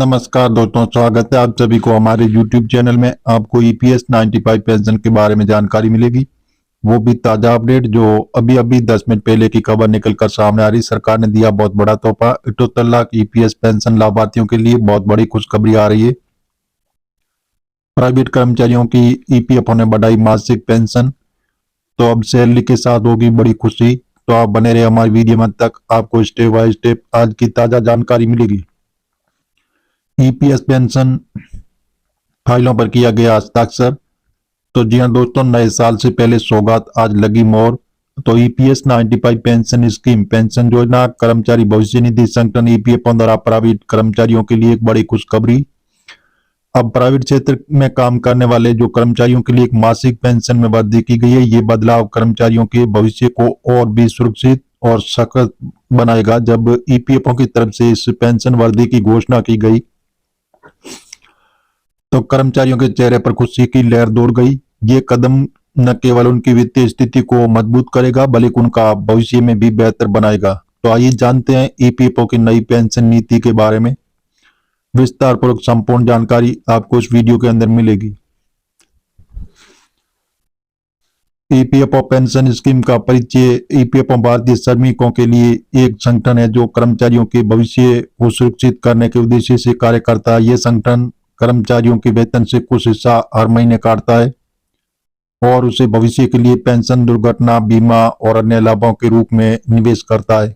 नमस्कार दोस्तों, स्वागत है आप सभी को हमारे YouTube चैनल में। आपको EPS 95 पेंशन के बारे में जानकारी मिलेगी, वो भी ताजा अपडेट जो अभी अभी 10 मिनट पहले की खबर निकल कर सामने आ रही। सरकार ने दिया बहुत बड़ा तोहफा, 78 लाख EPS पेंशन लाभार्थियों के लिए बहुत बड़ी खुशखबरी आ रही है। प्राइवेट कर्मचारियों की EPF ने बढ़ाई मासिक पेंशन, तो अब सैलरी के साथ होगी बड़ी खुशी। तो आप बने रहे हमारी वीडियो में, तक आपको स्टेप बाय स्टेप आज की ताजा जानकारी मिलेगी। EPS पेंशन फाइलों पर किया गया हस्ताक्षर। तो जी हाँ दोस्तों, नए साल से पहले सौगात, आज लगी मोहर। तो EPS 95 पेंशन स्कीम पेंशन योजना कर्मचारी भविष्य निधि संगठन EPF द्वारा प्राइवेट कर्मचारियों के लिए एक बड़ी खुशखबरी। अब प्राइवेट क्षेत्र में काम करने वाले जो कर्मचारियों के लिए एक मासिक पेंशन में वृद्धि की गई है। ये बदलाव कर्मचारियों के भविष्य को और भी सुरक्षित और सशक्त बनाएगा। जब EPF की तरफ से इस पेंशन वृद्धि की घोषणा की गई तो कर्मचारियों के चेहरे पर खुशी की लहर दौड़ गई। ये कदम न केवल उनकी वित्तीय स्थिति को मजबूत करेगा बल्कि उनका भविष्य में भी बेहतर बनाएगा। तो आइए जानते हैं EPF की नई पेंशन नीति के बारे में। विस्तार पूर्वक संपूर्ण जानकारी आपको इस वीडियो के अंदर मिलेगी। EPF पेंशन स्कीम का परिचय। EPF भारतीय श्रमिकों के लिए एक संगठन है जो कर्मचारियों के भविष्य को सुरक्षित करने के उद्देश्य से कार्य करता है। यह संगठन कर्मचारियों के वेतन से कुछ हिस्सा हर महीने काटता है और उसे भविष्य के लिए पेंशन, दुर्घटना बीमा और अन्य लाभों के रूप में निवेश करता है।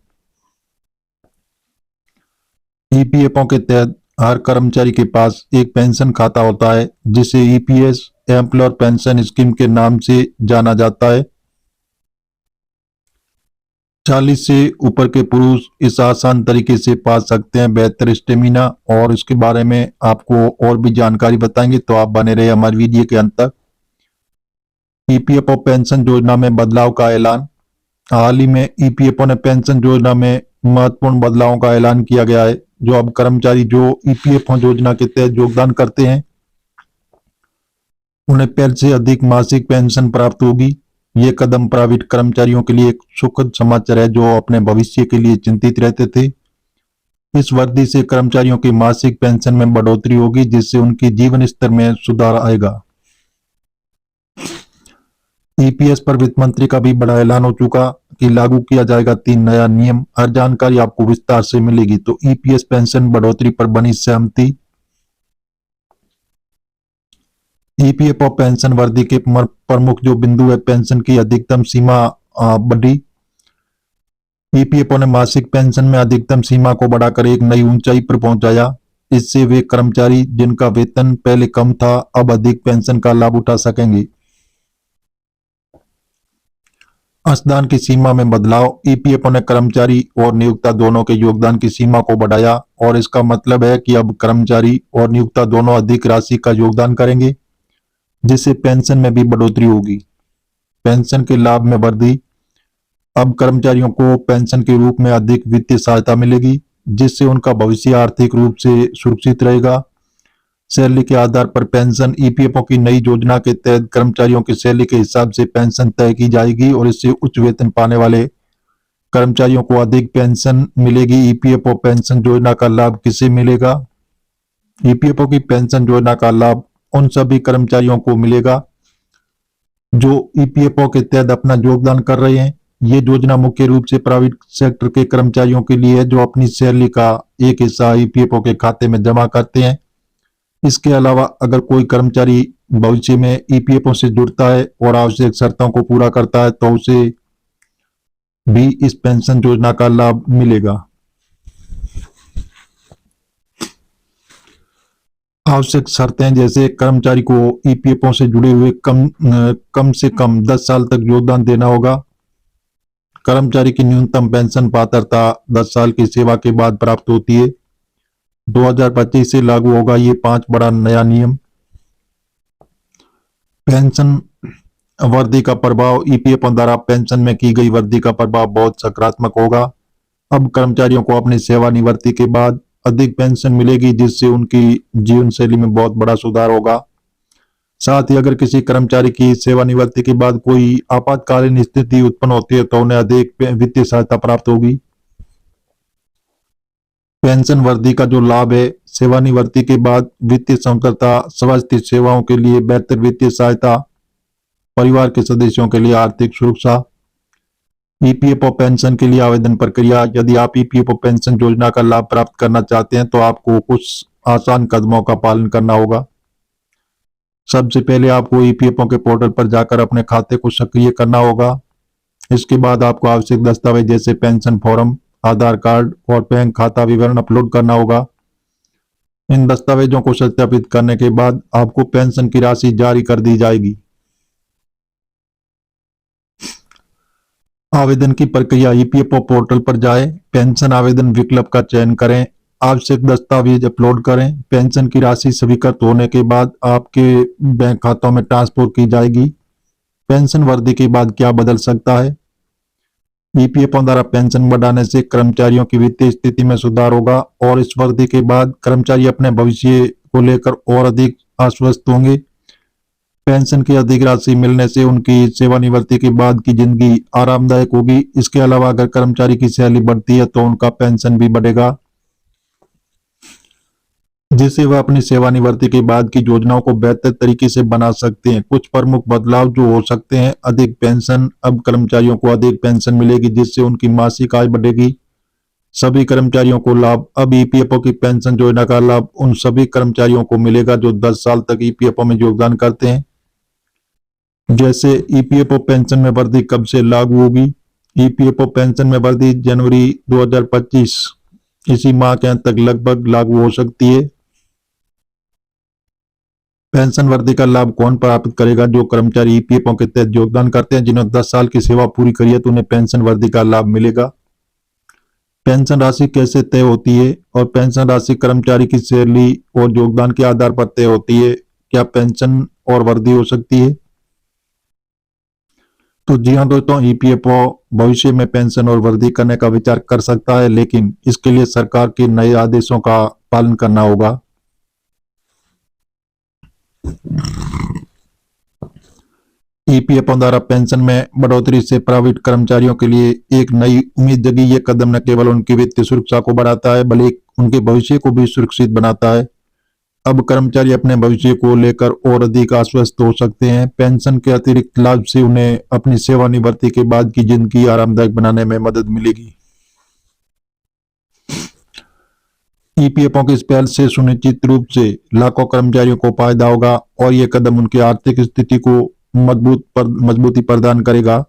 EPF के तहत हर कर्मचारी के पास एक पेंशन खाता होता है जिसे EPS एम्प्लॉयर पेंशन स्कीम के नाम से जाना जाता है। 40 से ऊपर के पुरुष इस आसान तरीके से पा सकते हैं बेहतर स्टेमिना, और इसके बारे में आपको और भी जानकारी बताएंगे, तो आप बने रहे हमारी वीडियो के अंत तक। EPF पेंशन योजना में बदलाव का ऐलान। हाल ही में EPF ने पेंशन योजना में महत्वपूर्ण बदलावों का ऐलान किया गया है। जो अब कर्मचारी जो EPF योजना के तहत योगदान करते हैं उन्हें पहले से अधिक मासिक पेंशन प्राप्त होगी। ये कदम प्राइवेट कर्मचारियों के लिए एक सुखद समाचार है जो अपने भविष्य के लिए चिंतित रहते थे। इस वृद्धि से कर्मचारियों की मासिक पेंशन में बढ़ोतरी होगी जिससे उनकी जीवन स्तर में सुधार आएगा। EPS पर वित्त मंत्री का भी बड़ा ऐलान हो चुका कि लागू किया जाएगा 3 नया नियम। हर जानकारी आपको विस्तार से मिलेगी। तो EPS पेंशन बढ़ोतरी पर बनी सहमति। EPF पेंशन वृद्धि के प्रमुख जो बिंदु है, पेंशन की अधिकतम सीमा बढ़ी। EPF ने मासिक पेंशन में अधिकतम सीमा को बढ़ाकर एक नई ऊंचाई पर पहुंचाया। इससे वे कर्मचारी जिनका वेतन पहले कम था अब अधिक पेंशन का लाभ उठा सकेंगे। अंशदान की सीमा में बदलाव। EPF ने कर्मचारी और नियोक्ता दोनों के योगदान की सीमा को बढ़ाया और इसका मतलब है कि अब कर्मचारी और नियोक्ता दोनों अधिक राशि का योगदान करेंगे जिससे पेंशन में भी बढ़ोतरी होगी। पेंशन के लाभ में वृद्धि। अब कर्मचारियों को पेंशन के रूप में अधिक वित्तीय सहायता मिलेगी जिससे उनका भविष्य आर्थिक रूप से सुरक्षित रहेगा। सैलरी के आधार पर पेंशन। EPF की नई योजना के तहत कर्मचारियों की सैलरी के हिसाब से पेंशन तय की जाएगी और इससे उच्च वेतन पाने वाले कर्मचारियों को अधिक पेंशन मिलेगी। EPF पेंशन योजना का लाभ किसे मिलेगा? EPF की पेंशन योजना का लाभ उन सभी कर्मचारियों को मिलेगा जो EPF के तहत अपना योगदान कर रहे हैं। ये योजना मुख्य रूप से प्राइवेट सेक्टर के कर्मचारियों के लिए है जो अपनी सैलरी का एक हिस्सा EPF के खाते में जमा करते हैं। इसके अलावा अगर कोई कर्मचारी भविष्य में EPF से जुड़ता है और आवश्यक शर्तों को पूरा करता है तो उसे भी इस पेंशन योजना का लाभ मिलेगा। आवश्यक शर्तें जैसे कर्मचारी को EPF से जुड़े हुए कम से कम 10 साल तक योगदान देना होगा। कर्मचारी की न्यूनतम पेंशन पात्रता 10 साल की सेवा के बाद प्राप्त होती है। 2025 से लागू होगा ये 5 बड़ा नया नियम। पेंशन वृद्धि का प्रभाव। EPF द्वारा पेंशन में की गई वृद्धि का प्रभाव बहुत सकारात्मक होगा। अब कर्मचारियों को अपनी सेवानिवृत्ति के बाद अधिक पेंशन मिलेगी जिससे उनकी जीवन शैली में बहुत बड़ा सुधार होगा। साथ ही अगर किसी कर्मचारी की सेवानिवृत्ति के बाद कोई आपातकालीन स्थिति उत्पन्न होती है तो उन्हें अधिक वित्तीय सहायता प्राप्त होगी। पेंशन वृद्धि का जो लाभ है, सेवानिवृत्ति के बाद वित्तीय स्वतंत्रता, स्वास्थ्य सेवाओं के लिए बेहतर वित्तीय सहायता, परिवार के सदस्यों के लिए आर्थिक सुरक्षा। ईपीएफओ पेंशन के लिए आवेदन प्रक्रिया। यदि आप ईपीएफओ पेंशन योजना का लाभ प्राप्त करना चाहते हैं तो आपको कुछ आसान कदमों का पालन करना होगा। सबसे पहले आपको ईपीएफओ के पोर्टल पर जाकर अपने खाते को सक्रिय करना होगा। इसके बाद आपको आवश्यक दस्तावेज जैसे पेंशन फॉर्म, आधार कार्ड और बैंक खाता विवरण अपलोड करना होगा। इन दस्तावेजों को सत्यापित करने के बाद आपको पेंशन की राशि जारी कर दी जाएगी। आवेदन की प्रक्रिया। ईपीएफओ पोर्टल पर जाएं, पेंशन आवेदन विकल्प का चयन करें, आवश्यक दस्तावेज अपलोड करें। पेंशन की राशि स्वीकृत होने के बाद आपके बैंक खातों में ट्रांसफर की जाएगी। पेंशन वर्दी के बाद क्या बदल सकता है? ईपीएफओ द्वारा पेंशन बढ़ाने से कर्मचारियों की वित्तीय स्थिति में सुधार होगा और इस वर्दी के बाद कर्मचारी अपने भविष्य को लेकर और अधिक आश्वस्त होंगे। पेंशन की अधिक राशि मिलने से उनकी सेवानिवृत्ति के बाद की जिंदगी आरामदायक होगी। इसके अलावा अगर कर्मचारी की सैलरी बढ़ती है तो उनका पेंशन भी बढ़ेगा, जिससे वह अपनी सेवानिवृत्ति के बाद की योजनाओं को बेहतर तरीके से बना सकते हैं। कुछ प्रमुख बदलाव जो हो सकते हैं: अधिक पेंशन। अब कर्मचारियों को अधिक पेंशन मिलेगी जिससे उनकी मासिक आय बढ़ेगी। सभी कर्मचारियों को लाभ। अब ईपीएफओ की पेंशन योजना का लाभ उन सभी कर्मचारियों को मिलेगा जो 10 साल तक ईपीएफओ में योगदान करते हैं। जैसे ईपीएफओ पेंशन में वृद्धि कब से लागू होगी? ईपीएफओ पेंशन में वृद्धि जनवरी 2025 इसी माह के अंत तक लगभग लागू हो सकती है। पेंशन वृद्धि का लाभ कौन प्राप्त करेगा? जो कर्मचारी ईपीएफओ के तहत योगदान करते हैं, जिन्होंने 10 साल की सेवा पूरी करी है तो उन्हें पेंशन वृद्धि का लाभ मिलेगा। पेंशन राशि कैसे तय होती है? और पेंशन राशि कर्मचारी की सैलरी और योगदान के आधार पर तय होती है। क्या पेंशन और वृद्धि हो सकती है? तो जी हाँ दोस्तों, ईपीएफओ भविष्य में पेंशन और वृद्धि करने का विचार कर सकता है, लेकिन इसके लिए सरकार के नए आदेशों का पालन करना होगा। ईपीएफओ द्वारा पेंशन में बढ़ोतरी से प्राइवेट कर्मचारियों के लिए एक नई उम्मीद जगी। ये कदम न केवल उनकी वित्तीय सुरक्षा को बढ़ाता है बल्कि उनके भविष्य को भी सुरक्षित बनाता है। अब कर्मचारी अपने भविष्य को लेकर और अधिक आश्वस्त हो सकते हैं। पेंशन के अतिरिक्त लाभ से उन्हें अपनी सेवानिवृत्ति के बाद की जिंदगी आरामदायक बनाने में मदद मिलेगी। ईपीएफओ की इस पहल से सुनिश्चित रूप से लाखों कर्मचारियों को फायदा होगा और ये कदम उनकी आर्थिक स्थिति को मजबूती प्रदान करेगा।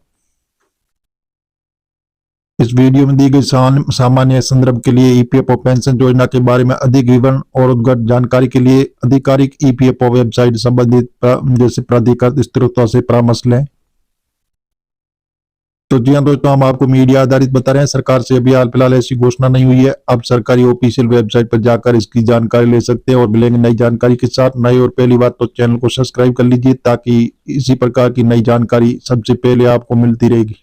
इस वीडियो में दी गई सामान्य संदर्भ के लिए ईपीएफओ पेंशन योजना के बारे में अधिक विवरण और उद्गत जानकारी के लिए आधिकारिक ईपीएफओ वेबसाइट संबंधित जैसे प्राधिकृत स्रोतों से परामर्श लें। तो जी हाँ दोस्तों, हम आपको मीडिया आधारित बता रहे हैं। सरकार से अभी हाल फिलहाल ऐसी घोषणा नहीं हुई है। अब सरकारी ऑफिशियल वेबसाइट पर जाकर इसकी जानकारी ले सकते हैं और मिलेंगे नई जानकारी के साथ। नई और पहली बात तो चैनल को सब्सक्राइब कर लीजिए ताकि इसी प्रकार की नई जानकारी सबसे पहले आपको मिलती रहेगी।